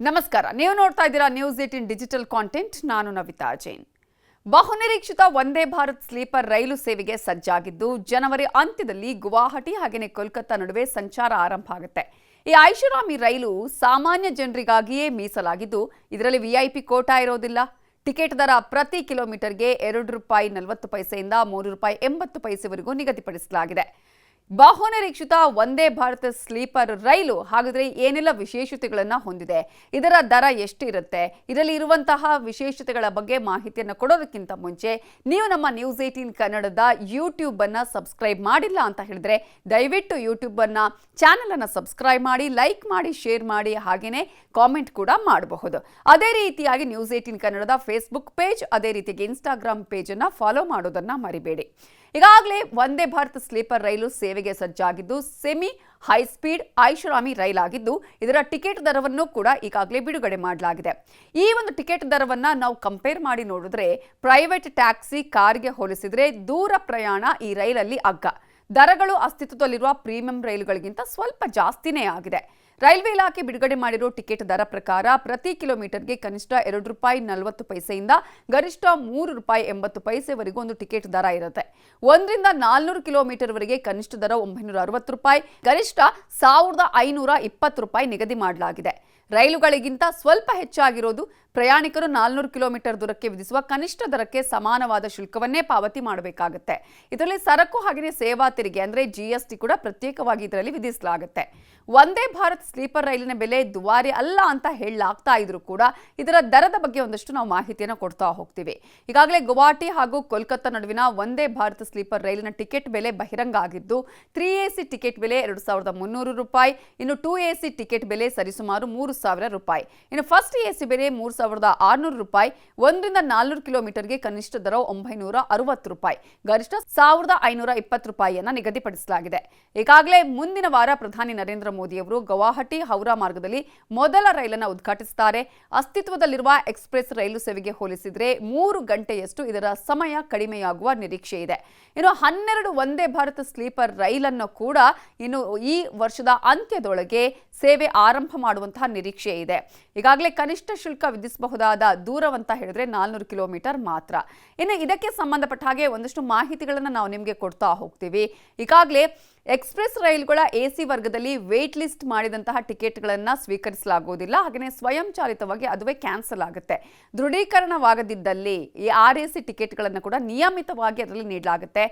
ನಮಸ್ಕಾರ. ನೀವು ನೋಡ್ತಾ ಇದ್ದೀರಾ ನ್ಯೂಸ್ 18 ಡಿಜಿಟಲ್ ಕಾಂಟೆಂಟ್. ನಾನು ನವಿತಾ ಜೈನ್. ಬಹುನಿರೀಕ್ಷಿತ ವಂದೇ ಭಾರತ್ ಸ್ಲೀಪರ್ ರೈಲು ಸೇವೆಗೆ ಸಜ್ಜಾಗಿದ್ದು ಜನವರಿ ಅಂತ್ಯದಲ್ಲಿ ಗುವಾಹಟಿ ಹಾಗೆಯೇ ಕೋಲ್ಕತ್ತಾ ನಡುವೆ ಸಂಚಾರ ಆರಂಭ ಆಗುತ್ತೆ. ಈ ಐಷಾರಾಮಿ ರೈಲು ಸಾಮಾನ್ಯ ಜನರಿಗಾಗಿಯೇ ಮೀಸಲಾಗಿದ್ದು ಇದರಲ್ಲಿ ವಿಐಪಿ ಕೋಟಾ ಇರೋದಿಲ್ಲ. ಟಿಕೆಟ್ ದರ ಪ್ರತಿ ಕಿಲೋಮೀಟರ್ಗೆ ₹2.40 ಇಂದ ₹3.80ವರೆಗೂ ನಿಗದಿಪಡಿಸಲಾಗಿದೆ. ಬಹುನಿರೀಕ್ಷಿತ ವಂದೇ ಭಾರತ್ ಸ್ಲೀಪರ್ ರೈಲು ಹಾಗಾದ್ರೆ ಏನೆಲ್ಲ ವಿಶೇಷತೆಗಳನ್ನು ಹೊಂದಿದೆ, ಇದರ ದರ ಎಷ್ಟು ಇರುತ್ತೆ, ಇದರಲ್ಲಿ ಇರುವಂತಹ ವಿಶೇಷತೆಗಳ ಬಗ್ಗೆ ಮಾಹಿತಿಯನ್ನು ಕೊಡೋದಕ್ಕಿಂತ ಮುಂಚೆ ನೀವು ನಮ್ಮ ನ್ಯೂಸ್ 18 ಕನ್ನಡದ ಯೂಟ್ಯೂಬ್ ಅನ್ನ ಸಬ್ಸ್ಕ್ರೈಬ್ ಮಾಡಿಲ್ಲ ಅಂತ ಹೇಳಿದ್ರೆ ದಯವಿಟ್ಟು ಯೂಟ್ಯೂಬ್ ಅನ್ನ ಚಾನೆಲ್ ಅನ್ನು ಸಬ್ಸ್ಕ್ರೈಬ್ ಮಾಡಿ, ಲೈಕ್ ಮಾಡಿ, ಶೇರ್ ಮಾಡಿ, ಹಾಗೇನೆ ಕಾಮೆಂಟ್ ಕೂಡ ಮಾಡಬಹುದು. ಅದೇ ರೀತಿಯಾಗಿ ನ್ಯೂಸ್ 18 ಕನ್ನಡದ ಫೇಸ್ಬುಕ್ ಪೇಜ್, ಅದೇ ರೀತಿಯಾಗಿ ಇನ್ಸ್ಟಾಗ್ರಾಮ್ ಪೇಜ್ ಅನ್ನ ಫಾಲೋ ಮಾಡೋದನ್ನ ಮರಿಬೇಡಿ. ಈಗಾಗಲೇ ವಂದೇ ಭಾರತ್ ಸ್ಲೀಪರ್ ರೈಲು ಸೇವೆಗೆ ಸಜ್ಜಾಗಿದ್ದು ಸೆಮಿ ಹೈ ಸ್ಪೀಡ್ ಐಷಾರಾಮಿ ರೈಲಾಗಿದ್ದು ಇದರ ಟಿಕೆಟ್ ದರವನ್ನು ಕೂಡ ಈಗಾಗಲೇ ಬಿಡುಗಡೆ ಮಾಡಲಾಗಿದೆ. ಈ ಒಂದು ಟಿಕೆಟ್ ದರವನ್ನು ನಾವು ಕಂಪೇರ್ ಮಾಡಿ ನೋಡಿದ್ರೆ ಪ್ರೈವೇಟ್ ಟ್ಯಾಕ್ಸಿ ಕಾರ್ಗೆ ಹೋಲಿಸಿದ್ರೆ ದೂರ ಪ್ರಯಾಣ ಈ ರೈಲಲ್ಲಿ ಅಗ್ಗ. ದರಗಳು ಅಸ್ತಿತ್ವದಲ್ಲಿರುವ ಪ್ರೀಮಿಯಂ ರೈಲುಗಳಿಗಿಂತ ಸ್ವಲ್ಪ ಜಾಸ್ತಿನೇ ಆಗಿದೆ. ರೈಲ್ವೆ ಇಲಾಖೆ ಬಿಡುಗಡೆ ಮಾಡಿರೋ ಟಿಕೆಟ್ ದರ ಪ್ರಕಾರ ಪ್ರತಿ ಕಿಲೋಮೀಟರ್ಗೆ ಕನಿಷ್ಠ ₹2.40 ಇಂದ ಗರಿಷ್ಠ ₹3.80ವರೆಗೂ ಒಂದು ಟಿಕೆಟ್ ದರ ಇರುತ್ತೆ. 1 ರಿಂದ 400 ಕಿಲೋಮೀಟರ್ವರೆಗೆ ಕನಿಷ್ಠ ದರ ₹960, ಗರಿಷ್ಠ ₹1,520 ನಿಗದಿ ಮಾಡಲಾಗಿದೆ. ರೈಲುಗಳಿಗಿಂತ ಸ್ವಲ್ಪ ಹೆಚ್ಚಾಗಿರೋದು ಪ್ರಯಾಣಿಕರು 400 ಕಿಲೋಮೀಟರ್ ದೂರಕ್ಕೆ ವಿಧಿಸುವ ಕನಿಷ್ಠ ದರಕ್ಕೆ ಸಮಾನವಾದ ಶುಲ್ಕವನ್ನೇ ಪಾವತಿ ಮಾಡಬೇಕಾಗುತ್ತೆ. ಇದರಲ್ಲಿ ಸರಕು ಹಾಗೆಯೇ ಸೇವಾ ತೆರಿಗೆ ಅಂದ್ರೆ GST ಕೂಡ ಪ್ರತ್ಯೇಕವಾಗಿ ಇದರಲ್ಲಿ ವಿಧಿಸಲಾಗುತ್ತೆ. ವಂದೇ ಭಾರತ್ ಸ್ಲೀಪರ್ ರೈಲಿನ ಬೆಲೆ ದುಬಾರಿ ಅಲ್ಲ ಅಂತ ಹೇಳಲಾಗ್ತಾ ಇದ್ರು ಕೂಡ ಇದರ ದರದ ಬಗ್ಗೆ ಒಂದಷ್ಟು ನಾವು ಮಾಹಿತಿಯನ್ನು ಕೊಡ್ತಾ ಹೋಗ್ತೀವಿ. ಈಗಾಗಲೇ ಗುವಾಹಟಿ ಹಾಗೂ ಕೋಲ್ಕತ್ತಾ ನಡುವಿನ ವಂದೇ ಭಾರತ್ ಸ್ಲೀಪರ್ ರೈಲಿನ ಟಿಕೆಟ್ ಬೆಲೆ ಬಹಿರಂಗ ಆಗಿದ್ದು 3AC ಟಿಕೆಟ್ ಬೆಲೆ ₹2,300, ಇನ್ನು 2AC ಟಿಕೆಟ್ ಬೆಲೆ ಸರಿಸುಮಾರು ₹3,000, ಇನ್ನು ಫಸ್ಟ್ AC ಬೆಲೆ ₹3,600, 1 ರಿಂದ 400 ಕಿಲೋಮೀಟರ್ಗೆ ಕನಿಷ್ಠ ದರ ₹960, ಗರಿಷ್ಠ ₹1,520 ನಿಗದಿಪಡಿಸಲಾಗಿದೆ. ಈಗಾಗಲೇ ಮುಂದಿನ ವಾರ ಪ್ರಧಾನಿ ನರೇಂದ್ರ ಮೋದಿ ಅವರು ಗುವಾಹಟಿ ಹೌರಾ ಮಾರ್ಗದಲ್ಲಿ ಮೊದಲ ರೈಲನ್ನು ಉದ್ಘಾಟಿಸುತ್ತಾರೆ. ಅಸ್ತಿತ್ವದಲ್ಲಿರುವ ಎಕ್ಸ್ಪ್ರೆಸ್ ರೈಲು ಸೇವೆಗೆ ಹೋಲಿಸಿದರೆ 3 ಗಂಟೆಯಷ್ಟು ಇದರ ಸಮಯ ಕಡಿಮೆಯಾಗುವ ನಿರೀಕ್ಷೆ ಇದೆ. ಇನ್ನು 12 ವಂದೇ ಭಾರತ್ ಸ್ಲೀಪರ್ ರೈಲನ್ನು ಕೂಡ ಇನ್ನು ಈ ವರ್ಷದ ಅಂತ್ಯದೊಳಗೆ ಸೇವೆ ಆರಂಭ ಮಾಡುವಂತಹ ನಿರೀಕ್ಷೆ ಇದೆ. ಈಗಾಗಲೇ ಕನಿಷ್ಠ ಶುಲ್ಕ ವಿಧಿಸಬಹುದಾದ ದೂರವಂತ ಹೇಳಿದ್ರೆ 400 ಕಿಲೋಮೀಟರ್ ಮಾತ್ರ. ಇನ್ನು ಇದಕ್ಕೆ ಸಂಬಂಧಪಟ್ಟ ಹಾಗೆ ಒಂದಷ್ಟು ಮಾಹಿತಿಗಳನ್ನು ನಾವು ನಿಮಗೆ ಕೊಡ್ತಾ ಹೋಗ್ತೀವಿ. ಈಗಾಗಲೇ ಎಕ್ಸ್ಪ್ರೆಸ್ ರೈಲುಗಳ AC ವರ್ಗದಲ್ಲಿ ವೇಟ್ ಲಿಸ್ಟ್ ಮಾಡಿದಂತಹ ಟಿಕೆಟ್ಗಳನ್ನು ಸ್ವೀಕರಿಸಲಾಗುವುದಿಲ್ಲ, ಹಾಗೆಯೇ ಸ್ವಯಂ ಚಾಲಿತವಾಗಿ ಅದುವೇ ಕ್ಯಾನ್ಸಲ್ ಆಗುತ್ತೆ. ದೃಢೀಕರಣವಾಗದಿದ್ದಲ್ಲಿ ಈ RAC ಟಿಕೆಟ್ಗಳನ್ನು ಕೂಡ ನಿಯಮಿತವಾಗಿ ಅದರಲ್ಲಿ ನೀಡಲಾಗುತ್ತೆ.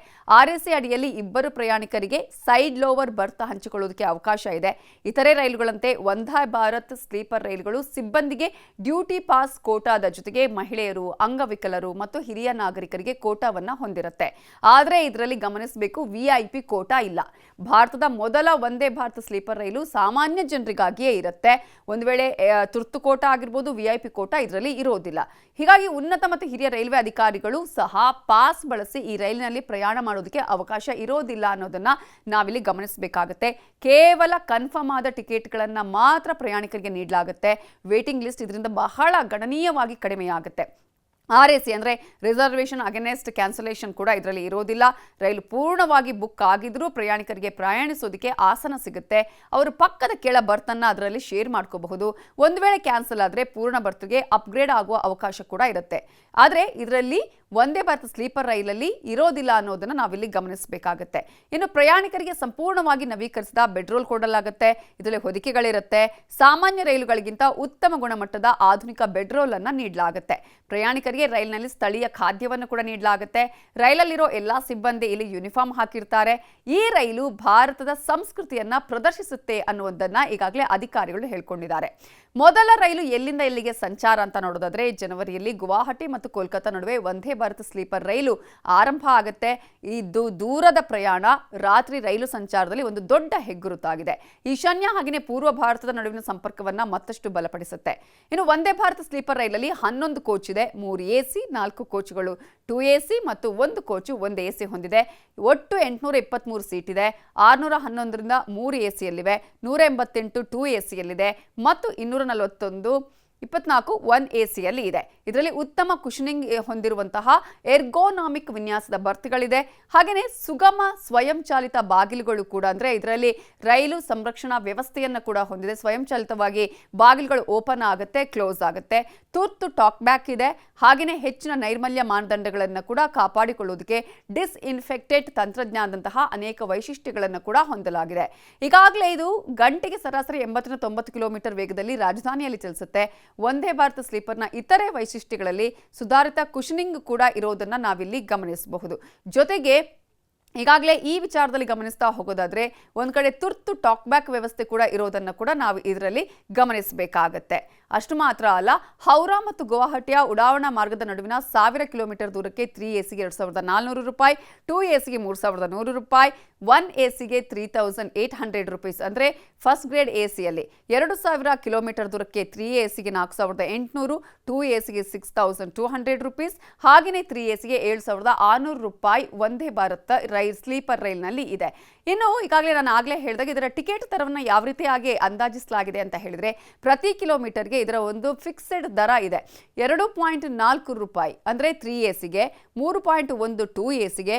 RAC ಅಡಿಯಲ್ಲಿ 2 ಪ್ರಯಾಣಿಕರಿಗೆ ಸೈಡ್ ಲೋವರ್ ಬರ್ತ್ ಹಂಚಿಕೊಳ್ಳುವುದಕ್ಕೆ ಅವಕಾಶ ಇದೆ. ಇತರೆ ರೈಲುಗಳಂತೆ ವಂದೇ ಭಾರತ್ ಸ್ಲೀಪರ್ ರೈಲುಗಳು ಸಿಬ್ಬಂದಿಗೆ ಡ್ಯೂಟಿ ಪಾಸ್ ಕೋಟಾದ ಜೊತೆಗೆ ಮಹಿಳೆಯರು, ಅಂಗವಿಕಲರು ಮತ್ತು ಹಿರಿಯ ನಾಗರಿಕರಿಗೆ ಕೋಟಾವನ್ನು ಹೊಂದಿರುತ್ತೆ. ಆದರೆ ಇದರಲ್ಲಿ ಗಮನಿಸಬೇಕು, VIP ಕೋಟಾ ಇಲ್ಲ. ಭಾರತದ ಮೊದಲ ವಂದೇ ಭಾರತ್ ಸ್ಲೀಪರ್ ರೈಲು ಸಾಮಾನ್ಯ ಜನರಿಗಾಗಿಯೇ ಇರುತ್ತೆ. ಒಂದು ವೇಳೆ ತುರ್ತು ಕೋಟಾ ಆಗಿರ್ಬೋದು, VIP ಕೋಟಾ ಇದರಲ್ಲಿ ಇರೋದಿಲ್ಲ. ಹೀಗಾಗಿ ಉನ್ನತ ಮತ್ತು ಹಿರಿಯ ರೈಲ್ವೆ ಅಧಿಕಾರಿಗಳು ಸಹ ಪಾಸ್ ಬಳಸಿ ಈ ರೈಲಿನಲ್ಲಿ ಪ್ರಯಾಣ ಮಾಡೋದಕ್ಕೆ ಅವಕಾಶ ಇರೋದಿಲ್ಲ ಅನ್ನೋದನ್ನ ನಾವಿಲ್ಲಿ ಗಮನಿಸಬೇಕಾಗುತ್ತೆ. ಕೇವಲ ಕನ್ಫರ್ಮ್ ಆದ ಟಿಕೆಟ್ಗಳನ್ನು ಮಾತ್ರ ಪ್ರಯಾಣಿಕರಿಗೆ ನೀಡಲಾಗುತ್ತೆ. ವೇಟಿಂಗ್ ಲಿಸ್ಟ್ ಇದರಿಂದ ಬಹಳ ಗಣನೀಯವಾಗಿ ಕಡಿಮೆಯಾಗುತ್ತೆ. RAC ಅಂದರೆ ರಿಸರ್ವೇಷನ್ ಅಗೇನೆಸ್ಟ್ ಕ್ಯಾನ್ಸಲೇಷನ್ ಕೂಡ ಇದರಲ್ಲಿ ಇರೋದಿಲ್ಲ. ರೈಲು ಪೂರ್ಣವಾಗಿ ಬುಕ್ ಆಗಿದ್ರೂ ಪ್ರಯಾಣಿಕರಿಗೆ ಪ್ರಯಾಣಿಸೋದಕ್ಕೆ ಆಸನ ಸಿಗುತ್ತೆ. ಅವರು ಪಕ್ಕದ ಕೆಳ ಬರ್ತನ್ನು ಅದರಲ್ಲಿ ಶೇರ್ ಮಾಡ್ಕೋಬಹುದು. ಒಂದು ವೇಳೆ ಕ್ಯಾನ್ಸಲ್ ಆದರೆ ಪೂರ್ಣ ಬರ್ತ್ಗೆ ಅಪ್ಗ್ರೇಡ್ ಆಗುವ ಅವಕಾಶ ಕೂಡ ಇರುತ್ತೆ. ಆದರೆ ಇದರಲ್ಲಿ ವಂದೇ ಭಾರತ್ ಸ್ಲೀಪರ್ ರೈಲಲ್ಲಿ ಇರೋದಿಲ್ಲ ಅನ್ನೋದನ್ನು ನಾವಿಲ್ಲಿ ಗಮನಿಸಬೇಕಾಗುತ್ತೆ. ಇನ್ನು ಪ್ರಯಾಣಿಕರಿಗೆ ಸಂಪೂರ್ಣವಾಗಿ ನವೀಕರಿಸಿದ ಬೆಡ್ರೋಲ್ ಕೊಡಲಾಗುತ್ತೆ. ಇದರಲ್ಲಿ ಹೊದಿಕೆಗಳಿರುತ್ತೆ. ಸಾಮಾನ್ಯ ರೈಲುಗಳಿಗಿಂತ ಉತ್ತಮ ಗುಣಮಟ್ಟದ ಆಧುನಿಕ ಬೆಡ್ರೋಲ್ ಅನ್ನು ನೀಡಲಾಗುತ್ತೆ. ಪ್ರಯಾಣಿಕರಿಗೆ ರೈಲಿನಲ್ಲಿ ಸ್ಥಳೀಯ ಖಾದ್ಯವನ್ನು ಕೂಡ ನೀಡಲಾಗುತ್ತೆ. ರೈಲಲ್ಲಿರೋ ಎಲ್ಲಾ ಸಿಬ್ಬಂದಿ ಇಲ್ಲಿ ಯೂನಿಫಾರ್ಮ್ ಹಾಕಿರ್ತಾರೆ. ಈ ರೈಲು ಭಾರತದ ಸಂಸ್ಕೃತಿಯನ್ನ ಪ್ರದರ್ಶಿಸುತ್ತೆ ಅನ್ನುವುದನ್ನ ಈಗಾಗಲೇ ಅಧಿಕಾರಿಗಳು ಹೇಳ್ಕೊಂಡಿದ್ದಾರೆ. ಮೊದಲ ರೈಲು ಎಲ್ಲಿಂದ ಎಲ್ಲಿಗೆ ಸಂಚಾರ ಅಂತ ನೋಡೋದಾದ್ರೆ ಜನವರಿಯಲ್ಲಿ ಗುವಾಹಟಿ ಮತ್ತು ಕೋಲ್ಕತ್ತಾ ನಡುವೆ ವಂದೇ ಭಾರತ್ ಸ್ಲೀಪರ್ ರೈಲು ಆರಂಭ ಆಗುತ್ತೆ. ಇದು ದೂರದ ಪ್ರಯಾಣ, ರಾತ್ರಿ ರೈಲು ಸಂಚಾರದಲ್ಲಿ ಒಂದು ದೊಡ್ಡ ಹೆಗ್ಗುರುತಾಗಿದೆ. ಈಶಾನ್ಯ ಹಾಗೆಯೇ ಪೂರ್ವ ಭಾರತದ ನಡುವಿನ ಸಂಪರ್ಕವನ್ನ ಮತ್ತಷ್ಟು ಬಲಪಡಿಸುತ್ತೆ. ಇನ್ನು ವಂದೇ ಭಾರತ್ ಸ್ಲೀಪರ್ ರೈಲಲ್ಲಿ 11 ಕೋಚ್ ಇದೆ. 3 AC, 4 ಕೋಚ್ಗಳು 2AC ಮತ್ತು 1 ಕೋಚು 1 AC ಹೊಂದಿದೆ. ಒಟ್ಟು 823 ಸೀಟ್ ಇದೆ. 611ರಿಂದ 3 AC ಯಲ್ಲಿವೆ, 188 2AC ಯಲ್ಲಿದೆ ಮತ್ತು 241 24 1 AC-ಯಲ್ಲಿ ಇದೆ. ಇದರಲ್ಲಿ ಉತ್ತಮ ಕುಶನಿಂಗ್ ಹೊಂದಿರುವಂತಹ ಎರ್ಗೋನಾಮಿಕ್ ವಿನ್ಯಾಸದ ಬರ್ತ್ಗಳಿದೆ. ಹಾಗೆಯೇ ಸುಗಮ ಸ್ವಯಂಚಾಲಿತ ಬಾಗಿಲುಗಳು ಕೂಡ, ಅಂದರೆ ಇದರಲ್ಲಿ ರೈಲು ಸಂರಕ್ಷಣಾ ವ್ಯವಸ್ಥೆಯನ್ನು ಕೂಡ ಹೊಂದಿದೆ. ಸ್ವಯಂಚಾಲಿತವಾಗಿ ಬಾಗಿಲುಗಳು ಓಪನ್ ಆಗುತ್ತೆ, ಕ್ಲೋಸ್ ಆಗುತ್ತೆ. ತುರ್ತು ಟಾಕ್ ಬ್ಯಾಕ್ ಇದೆ. ಹಾಗೆಯೇ ಹೆಚ್ಚಿನ ನೈರ್ಮಲ್ಯ ಮಾನದಂಡಗಳನ್ನು ಕೂಡ ಕಾಪಾಡಿಕೊಳ್ಳುವುದಕ್ಕೆ ಡಿಸ್ಇನ್ಫೆಕ್ಟೆಡ್ ತಂತ್ರಜ್ಞಾನದಂತಹ ಅನೇಕ ವೈಶಿಷ್ಟ್ಯಗಳನ್ನು ಕೂಡ ಹೊಂದಲಾಗಿದೆ. ಈಗಾಗಲೇ ಇದು ಗಂಟೆಗೆ ಸರಾಸರಿ 80-90 ಕಿಲೋಮೀಟರ್ ವೇಗದಲ್ಲಿ ರಾಜಧಾನಿಯಲ್ಲಿ ಚಲಿಸುತ್ತೆ. ವಂದೇ ಭಾರತ ಸ್ಲೀಪರ್ನ ಇತರೆ ವೈಶಿಷ್ಟ್ಯಗಳಲ್ಲಿ ಸುಧಾರಿತ ಕುಶನಿಂಗ್ ಕೂಡ ಇರೋದನ್ನ ನಾವಿಲ್ಲಿ ಗಮನಿಸಬಹುದು. ಜೊತೆಗೆ ಈಗಾಗಲೇ ಈ ವಿಚಾರದಲ್ಲಿ ಗಮನಿಸ್ತಾ ಹೋಗೋದಾದ್ರೆ ಒಂದ್ ಕಡೆ ತುರ್ತು ಟಾಕ್ ಬ್ಯಾಕ್ ವ್ಯವಸ್ಥೆ ಕೂಡ ಇರೋದನ್ನ ಕೂಡ ನಾವು ಇದರಲ್ಲಿ ಗಮನಿಸಬೇಕಾಗತ್ತೆ. ಅಷ್ಟು ಮಾತ್ರ ಅಲ್ಲ, ಹೌರಾ ಮತ್ತು ಗುವಾಹಟಿಯ ಉಡಾವಣಾ ಮಾರ್ಗದ ನಡುವಿನ 1000 ಕಿಲೋಮೀಟರ್ ದೂರಕ್ಕೆ 3 AC-ಗೆ 2400 ರೂಪಾಯಿ, 2 AC-ಗೆ 3100 ರೂಪಾಯಿ, 1 AC-ಗೆ 3800 ರೂಪೀಸ್. ಅಂದರೆ ಫಸ್ಟ್ ಗ್ರೇಡ್ AC-ಯಲ್ಲಿ 2000 ಕಿಲೋಮೀಟರ್ ದೂರಕ್ಕೆ 3 AC-ಗೆ 4800, 2 AC-ಗೆ 6200 ರೂಪೀಸ್, ಹಾಗೆಯೇ 3 AC-ಗೆ 7600 ರೂಪಾಯಿ ವಂದೇ ಭಾರತ್ ಸ್ಲೀಪರ್ ರೈಲ್ನಲ್ಲಿ ಇದೆ. ಇನ್ನು ಈಗಾಗಲೇ ನಾನು ಆಗಲೇ ಹೇಳಿದಾಗ ಇದರ ಟಿಕೆಟ್ ದರವನ್ನು ಯಾವ ರೀತಿಯಾಗಿ ಅಂದಾಜಿಸಲಾಗಿದೆ ಅಂತ ಹೇಳಿದ್ರೆ, ಪ್ರತಿ ಕಿಲೋಮೀಟರ್ಗೆ ಇದರ ಒಂದು ಫಿಕ್ಸೆಡ್ ದರ ಇದೆ. 2.4 ರೂಪಾಯಿ ಅಂದರೆ 3 AC-ಗೆ, 3.1 2 AC-ಗೆ,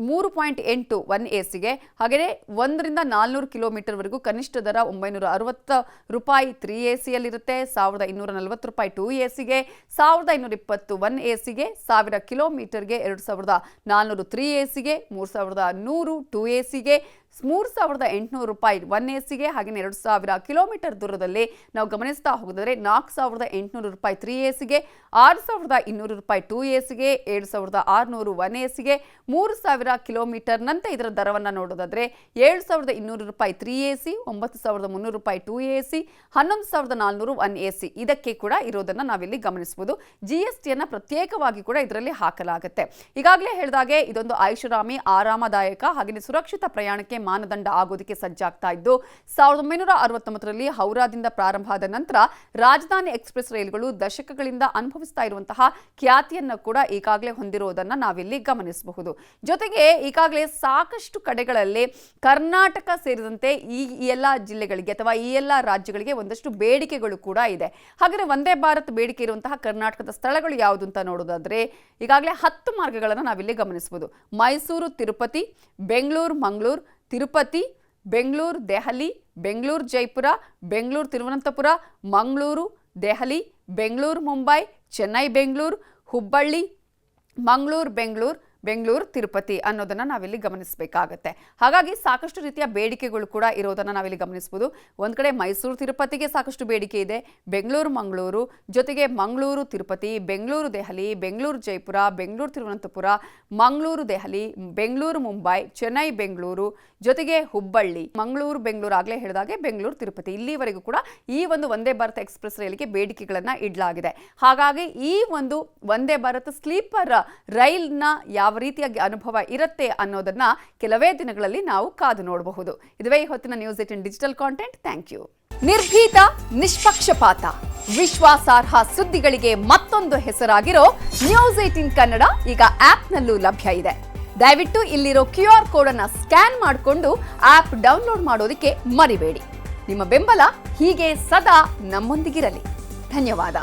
3.8 1 AC-ಗೆ, ಹಾಗೆಯೇ 1ರಿಂದ 400 ಕಿಲೋಮೀಟರ್ವರೆಗೂ ಕನಿಷ್ಠ ದರ 960 ರೂಪಾಯಿ 3 AC-ಯಲ್ಲಿರುತ್ತೆ, 1240 ರೂಪಾಯಿ 2 AC-ಗೆ, 1220 1 AC-ಗೆ, 1000 ಕಿಲೋಮೀಟರ್ಗೆ 2400 3 AC-ಗೆ, 3100 2 AC-ಗೆ, 3800 ರೂಪಾಯಿ 1 AC-ಗೆ, ಹಾಗೆಯೇ 2000 ಕಿಲೋಮೀಟರ್ ದೂರದಲ್ಲಿ ನಾವು ಗಮನಿಸ್ತಾ ಹೋಗೋದಾದ್ರೆ 4800 ರೂಪಾಯಿ 3 AC-ಗೆ, 6200 ರೂಪಾಯಿ 2 AC-ಗೆ, 7600 1 AC-ಗೆ, 3000 ಕಿಲೋಮೀಟರ್ ನಂತರ ಇದರ ದರವನ್ನು ನೋಡೋದಾದ್ರೆ 7200 ರೂಪಾಯಿ 3 AC, 9300 ರೂಪಾಯಿ 2 AC, 11400 1 AC ಇದಕ್ಕೆ ಕೂಡ ಇರೋದನ್ನ ನಾವಿಲ್ಲಿ ಗಮನಿಸಬಹುದು. GST-ಯನ್ನು ಪ್ರತ್ಯೇಕವಾಗಿ ಕೂಡ ಇದರಲ್ಲಿ ಹಾಕಲಾಗುತ್ತೆ. ಈಗಾಗಲೇ ಹೇಳಿದಾಗೆ ಇದೊಂದು ಐಷಾರಾಮಿ, ಆರಾಮದಾಯಕ ಹಾಗೆಯೇ ಸುರಕ್ಷಿತ ಪ್ರಯಾಣಕ್ಕೆ ಮಾನದಂಡ ಆಗೋದಕ್ಕೆ ಸಜ್ಜಾಗ್ತಾ ಇದ್ದು 1969ರಲ್ಲಿ ಹೌರಾದಿಂದ ಪ್ರಾರಂಭ ಆದ ನಂತರ ರಾಜಧಾನಿ ಎಕ್ಸ್ಪ್ರೆಸ್ ರೈಲುಗಳು ದಶಕಗಳಿಂದ ಅನುಭವಿಸ್ತಾ ಇರುವಂತಹ ಖ್ಯಾತಿಯನ್ನು ಕೂಡ ಈಗಾಗಲೇ ಹೊಂದಿರುವುದನ್ನು ನಾವಿಲ್ಲಿ ಗಮನಿಸಬಹುದು. ಜೊತೆಗೆ ಈಗಾಗಲೇ ಸಾಕಷ್ಟು ಕಡೆಗಳಲ್ಲಿ ಕರ್ನಾಟಕ ಸೇರಿದಂತೆ ಈ ಎಲ್ಲ ಜಿಲ್ಲೆಗಳಿಗೆ ಅಥವಾ ಈ ಎಲ್ಲ ರಾಜ್ಯಗಳಿಗೆ ಒಂದಷ್ಟು ಬೇಡಿಕೆಗಳು ಕೂಡ ಇದೆ. ಹಾಗಾದರೆ ವಂದೇ ಭಾರತ್ ಬೇಡಿಕೆ ಇರುವಂತಹ ಕರ್ನಾಟಕದ ಸ್ಥಳಗಳು ಯಾವುದು ಅಂತ ನೋಡೋದಾದ್ರೆ ಈಗಾಗಲೇ 10 ಮಾರ್ಗಗಳನ್ನು ನಾವಿಲ್ಲಿ ಗಮನಿಸಬಹುದು. ಮೈಸೂರು ತಿರುಪತಿ, ಬೆಂಗಳೂರು ಮಂಗಳೂರು, ತಿರುಪತಿ, ಬೆಂಗಳೂರು ದೆಹಲಿ, ಬೆಂಗಳೂರು ಜೈಪುರ, ಬೆಂಗಳೂರು ತಿರುವನಂತಪುರ, ಮಂಗಳೂರು ದೆಹಲಿ, ಬೆಂಗಳೂರು ಮುಂಬೈ, ಚೆನ್ನೈ ಬೆಂಗಳೂರು, ಹುಬ್ಬಳ್ಳಿ, ಮಂಗಳೂರು ಬೆಂಗಳೂರು, ಬೆಂಗಳೂರು ತಿರುಪತಿ ಅನ್ನೋದನ್ನ ನಾವಿಲ್ಲಿ ಗಮನಿಸಬೇಕಾಗತ್ತೆ. ಹಾಗಾಗಿ ಸಾಕಷ್ಟು ರೀತಿಯ ಬೇಡಿಕೆಗಳು ಕೂಡ ಇರೋದನ್ನ ನಾವಿಲ್ಲಿ ಗಮನಿಸಬಹುದು. ಒಂದ್ ಕಡೆ ಮೈಸೂರು ತಿರುಪತಿಗೆ ಸಾಕಷ್ಟು ಬೇಡಿಕೆ ಇದೆ, ಬೆಂಗಳೂರು ಮಂಗಳೂರು, ಜೊತೆಗೆ ಮಂಗಳೂರು ತಿರುಪತಿ, ಬೆಂಗಳೂರು ದೆಹಲಿ, ಬೆಂಗಳೂರು ಜೈಪುರ, ಬೆಂಗಳೂರು ತಿರುವನಂತಪುರ, ಮಂಗಳೂರು ದೆಹಲಿ, ಬೆಂಗಳೂರು ಮುಂಬೈ, ಚೆನ್ನೈ ಬೆಂಗಳೂರು, ಜೊತೆಗೆ ಹುಬ್ಬಳ್ಳಿ, ಮಂಗಳೂರು ಬೆಂಗಳೂರು ಆಗಲೇ ಹೇಳಿದಾಗೆ ಬೆಂಗಳೂರು ತಿರುಪತಿ ಇಲ್ಲಿವರೆಗೂ ಕೂಡ ಈ ಒಂದು ವಂದೇ ಭಾರತ್ ಎಕ್ಸ್ಪ್ರೆಸ್ ರೈಲಿಗೆ ಬೇಡಿಕೆಗಳನ್ನ ಇಡಲಾಗಿದೆ. ಹಾಗಾಗಿ ಈ ಒಂದು ವಂದೇ ಭಾರತ್ ಸ್ಲೀಪರ್ ರೈಲ್ನ ಯಾವ ರೀತಿಯಾಗಿ ಅನುಭವ ಇರುತ್ತೆ ಅನ್ನೋದನ್ನ ಕೆಲವೇ ದಿನಗಳಲ್ಲಿ ನಾವು ಕಾದು ನೋಡಬಹುದು. ಇದುವೇ ಈ ಹೊತ್ತಿನ News 18 digital content. Thank you. ನಿರ್ಭೀತ, ನಿಷ್ಪಕ್ಷಪಾತ, ವಿಶ್ವಾಸಾರ್ಹ ಸುದ್ದಿಗಳಿಗೆ ಮತ್ತೊಂದು ಹೆಸರಾಗಿರೋ ನ್ಯೂಸ್ 18 ಕನ್ನಡ ಈಗ ಆಪ್ನಲ್ಲೂ ಲಭ್ಯ ಇದೆ. ದಯವಿಟ್ಟು ಇಲ್ಲಿರೋ QR ಕೋಡ್ ಅನ್ನು ಸ್ಕ್ಯಾನ್ ಮಾಡಿಕೊಂಡು ಆಪ್ ಡೌನ್ಲೋಡ್ ಮಾಡೋದಕ್ಕೆ ಮರಿಬೇಡಿ. ನಿಮ್ಮ ಬೆಂಬಲ ಹೀಗೆ ಸದಾ ನಮ್ಮೊಂದಿಗಿರಲಿ. ಧನ್ಯವಾದ.